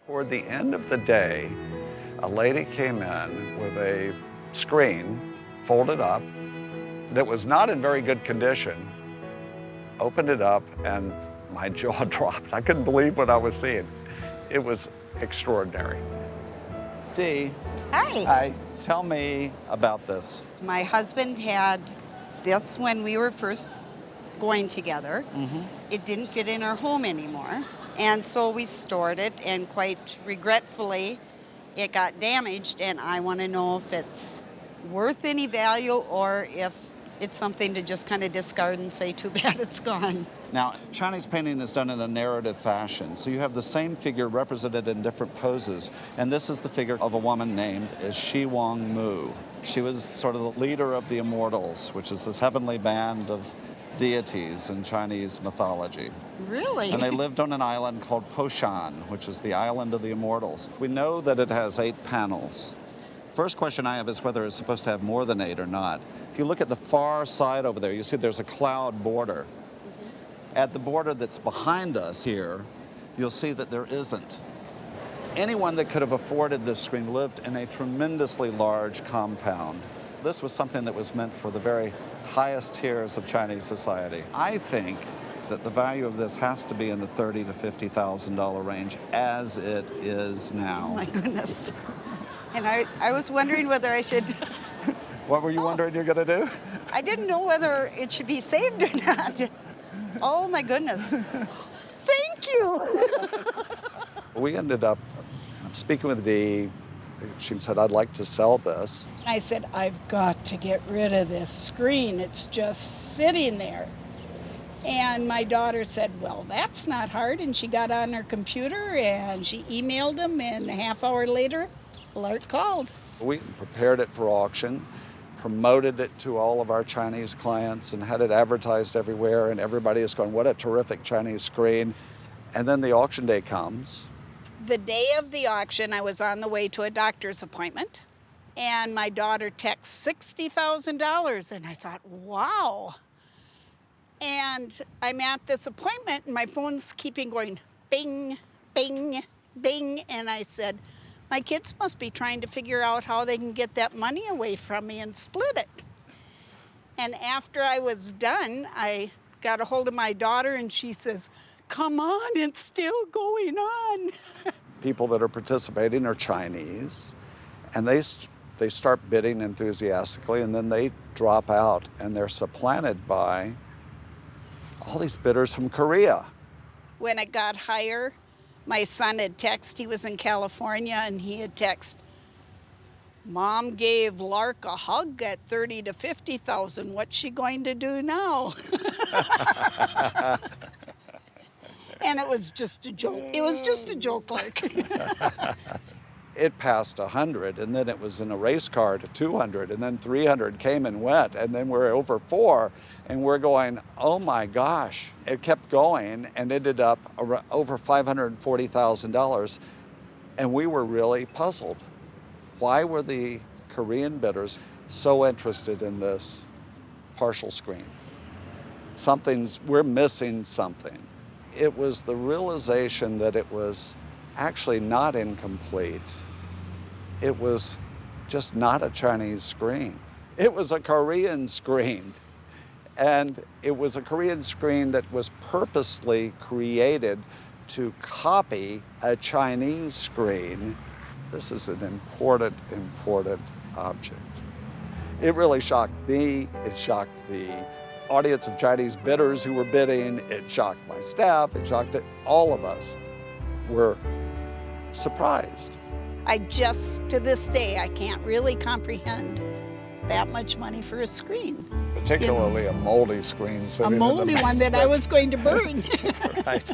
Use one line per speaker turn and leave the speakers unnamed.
Toward the end of the day, a lady came in with a screen folded up that was not in very good condition, opened it up, and my jaw dropped. I couldn't believe what I was seeing. It was extraordinary. Dee.
Hi.
Hi. Tell me about this.
My husband had this when we were first going together. It didn't fit in our home anymore. And so we stored it, and quite regretfully, it got damaged, and I want to know if it's worth any value or if it's something to just kind of discard and say, too bad it's gone.
Now, Chinese painting is done in a narrative fashion, so you have the same figure represented in different poses, and this is the figure of a woman named Shi Wang Mu. She was sort of the leader of the Immortals, which is this heavenly band of deities in Chinese mythology.
Really?
And they lived on an island called Poshan, which is the island of the Immortals. We know that it has 8 panels. First question I have is whether it's supposed to have more than 8 or not. If you look at the far side over there, you see there's a cloud border. At the border that's behind us here, you'll see that there isn't. Anyone that could have afforded this screen lived in a tremendously large compound. This was something that was meant for the very highest tiers of Chinese society. I think that the value of this has to be in the $30,000 to $50,000 range, as it is now.
Oh my goodness. And I was wondering whether I should...
What were you wondering you're gonna do?
I didn't know whether it should be saved or not. Oh my goodness. Thank you.
We ended up speaking with Dee. She said, I'd like to sell this.
I said, I've got to get rid of this screen. It's just sitting there. And my daughter said, well, that's not hard. And she got on her computer and she emailed him, and a half hour later, Alert called.
We prepared it for auction, promoted it to all of our Chinese clients, and had it advertised everywhere, and everybody is going, what a terrific Chinese screen. And then the auction day comes.
The day of the auction, I was on the way to a doctor's appointment, and my daughter texts $60,000, and I thought, wow. And I'm at this appointment, and my phone's keeping going bing, bing, bing, and I said, my kids must be trying to figure out how they can get that money away from me and split it. And after I was done, I got a hold of my daughter, and she says, come on, it's still going on.
People that are participating are Chinese, and they start bidding enthusiastically, and then they drop out, and they're supplanted by all these bidders from Korea.
When it got higher, my son had texted, he was in California, and he had texted, Mom gave Lark a hug at 30 to 50,000. What's she going to do now? And it was just a joke. It was just a joke, Lark.
It passed 100, and then it was in a race car to 200, and then 300 came and went, and then we're over 4, and we're going, oh my gosh. It kept going and ended up over $540,000, and we were really puzzled. Why were the Korean bidders so interested in this partial screen? We're missing something. It was the realization that it was actually not incomplete. It was just not a Chinese screen. It was a Korean screen. And it was a Korean screen that was purposely created to copy a Chinese screen. This is an important, important object. It really shocked me. It shocked the audience of Chinese bidders who were bidding. It shocked my staff. It shocked it. All of us were surprised.
I just, to this day, I can't really comprehend that much money for a screen.
Particularly a moldy screen.
A moldy one that I was going to burn.
Right.